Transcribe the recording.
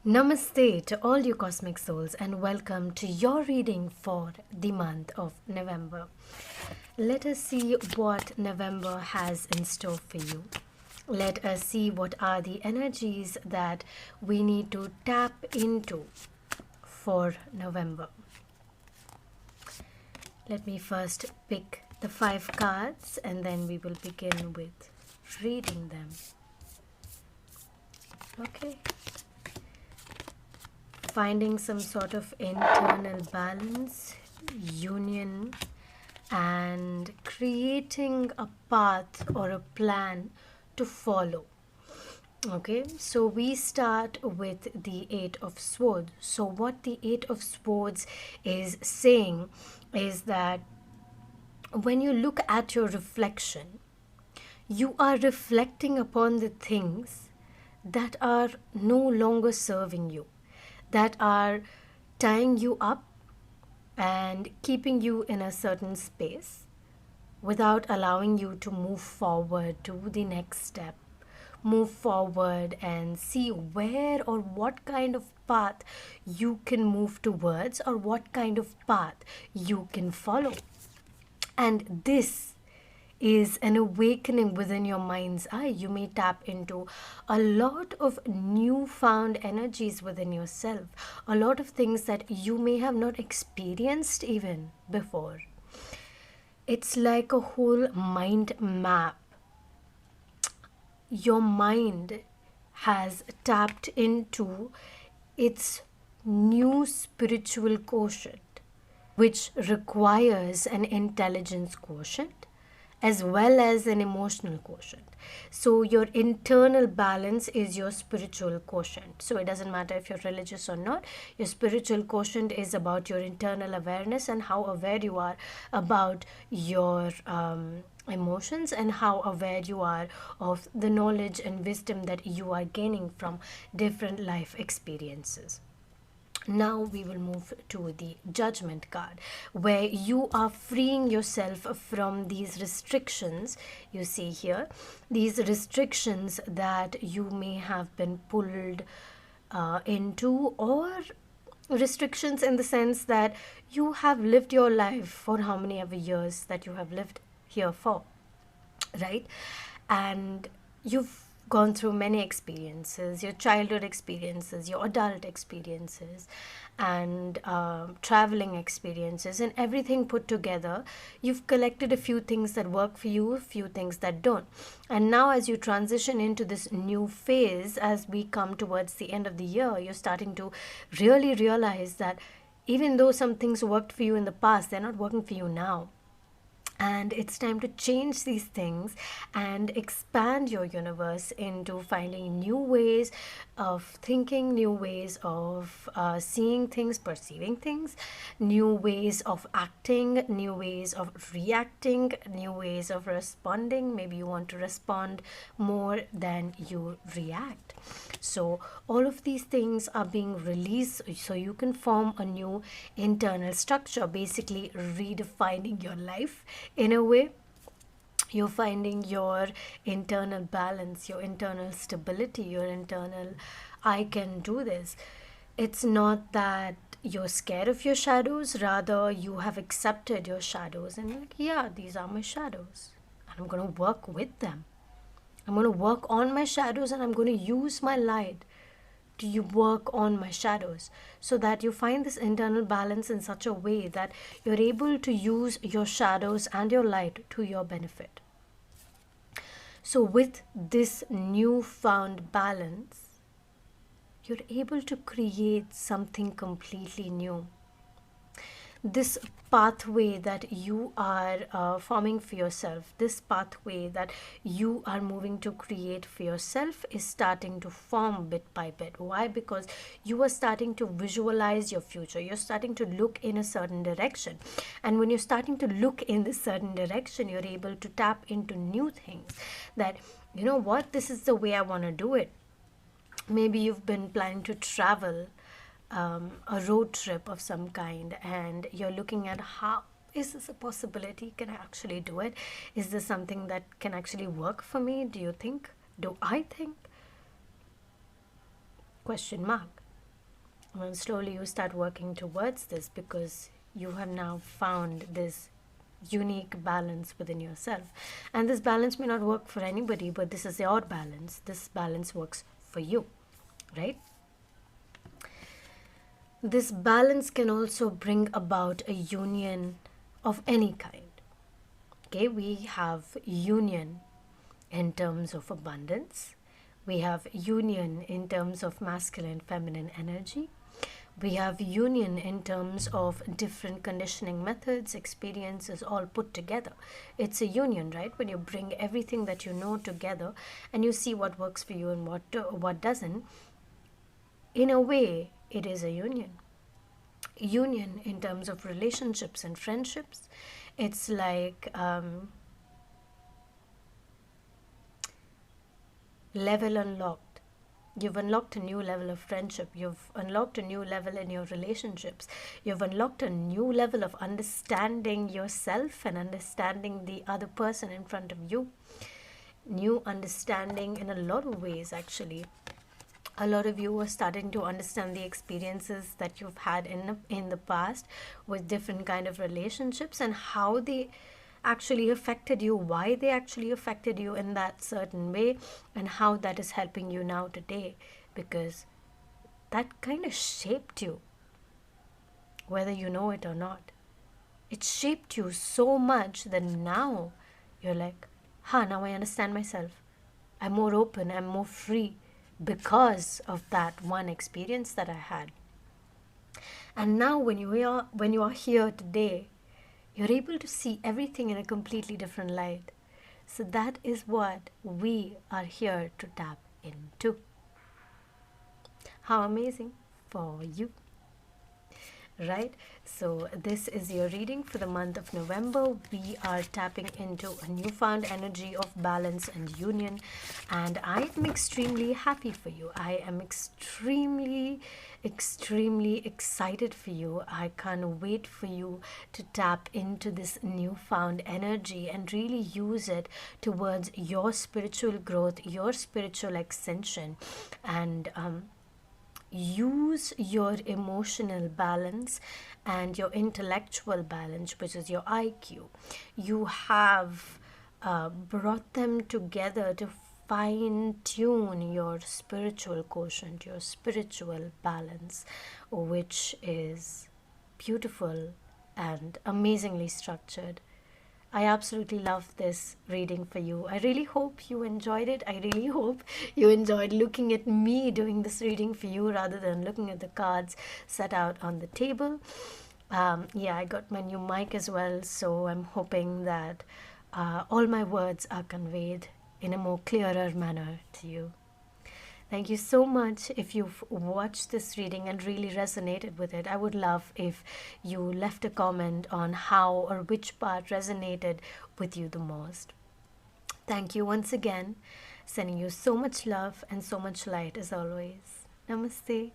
Namaste to all you cosmic souls and welcome to your reading for the month of November. Let us see what November has in store for you. Let us see what are the energies that we need to tap into for November. Let me first pick the 5 cards and then we will begin with reading them. Okay. Finding some sort of internal balance, union, and creating a path or a plan to follow. Okay, so we start with the Eight of Swords. So, what the Eight of Swords is saying is that when you look at your reflection, you are reflecting upon the things that are no longer serving you, that are tying you up and keeping you in a certain space without allowing you to move forward to the next step. Move forward and see where or what kind of path you can move towards or what kind of path you can follow. And this is an awakening within your mind's eye. You may tap into a lot of newfound energies within yourself, a lot of things that you may have not experienced even before. It's like a whole mind map. Your mind has tapped into its new spiritual quotient, which requires an intelligence quotient as well as an emotional quotient. So your internal balance is your spiritual quotient. So it doesn't matter if you're religious or not. Your spiritual quotient is about your internal awareness and how aware you are about your emotions and how aware you are of the knowledge and wisdom that you are gaining from different life experiences. Now we will move to the Judgment card, where you are freeing yourself from these restrictions. You see here, these restrictions that you may have been pulled into, or restrictions in the sense that you have lived your life for how many ever years that you have lived here for, right? And you've gone through many experiences, your childhood experiences, your adult experiences, and traveling experiences, and everything put together. You've collected a few things that work for you, a few things that don't. And now, as you transition into this new phase, as we come towards the end of the year, you're starting to really realize that even though some things worked for you in the past, they're not working for you now. And it's time to change these things and expand your universe into finding new ways of thinking, new ways of seeing things, perceiving things, new ways of acting, new ways of reacting, new ways of responding. Maybe you want to respond more than you react. So all of these things are being released so you can form a new internal structure, basically redefining your life in a way. You're finding your internal balance, your internal stability, your internal I can do this. It's not that you're scared of your shadows, rather you have accepted your shadows and like, yeah, these are my shadows and I'm going to work with them. I'm going to work on my shadows and I'm going to use my light to you work on my shadows, so that you find this internal balance in such a way that you're able to use your shadows and your light to your benefit. So with this newfound balance, you're able to create something completely new. This pathway that you are forming for yourself, this pathway that you are moving to create for yourself is starting to form bit by bit. Why? Because you are starting to visualize your future. You're starting to look in a certain direction. And when you're starting to look in this certain direction, you're able to tap into new things that, you know what, this is the way I want to do it. Maybe you've been planning to travel a road trip of some kind, and you're looking at how is this a possibility? Can I actually do it? Is this something that can actually work for me? Do you think? Do I think? Question mark. Well, slowly you start working towards this because you have now found this unique balance within yourself. And this balance may not work for anybody, but this is your balance. This balance works for you, right? This balance can also bring about a union of any kind. Okay, we have union in terms of abundance, we have union in terms of masculine feminine energy, we have union in terms of different conditioning methods, experiences all put together. It's a union, right? When you bring everything that you know together and you see what works for you and what doesn't. In a way, it is a union. Union in terms of relationships and friendships. It's like level unlocked. You've unlocked a new level of friendship. You've unlocked a new level in your relationships. You've unlocked a new level of understanding yourself and understanding the other person in front of you. New understanding in a lot of ways, actually. A lot of you are starting to understand the experiences that you've had in the past with different kind of relationships and how they actually affected you, why they actually affected you in that certain way, and how that is helping you now today, because that kind of shaped you, whether you know it or not. It shaped you so much that now you're like, now I understand myself. I'm more open, I'm more free because of that one experience that I had. And now when you are here today, you're able to see everything in a completely different light. So that is what we are here to tap into. How amazing for you, right? So this is your reading for the month of November. We are tapping into a newfound energy of balance and union, and I am extremely happy for you. I am extremely excited for you. I can't wait for you to tap into this newfound energy and really use it towards your spiritual growth, your spiritual ascension, and use your emotional balance and your intellectual balance, which is your IQ. You have brought them together to fine tune your spiritual quotient, your spiritual balance, which is beautiful and amazingly structured. I absolutely love this reading for you. I really hope you enjoyed it. I really hope you enjoyed looking at me doing this reading for you rather than looking at the cards set out on the table. Yeah, I got my new mic as well, so I'm hoping that all my words are conveyed in a more clearer manner to you. Thank you so much. If you've watched this reading and really resonated with it, I would love if you left a comment on how or which part resonated with you the most. Thank you once again. Sending you so much love and so much light as always. Namaste.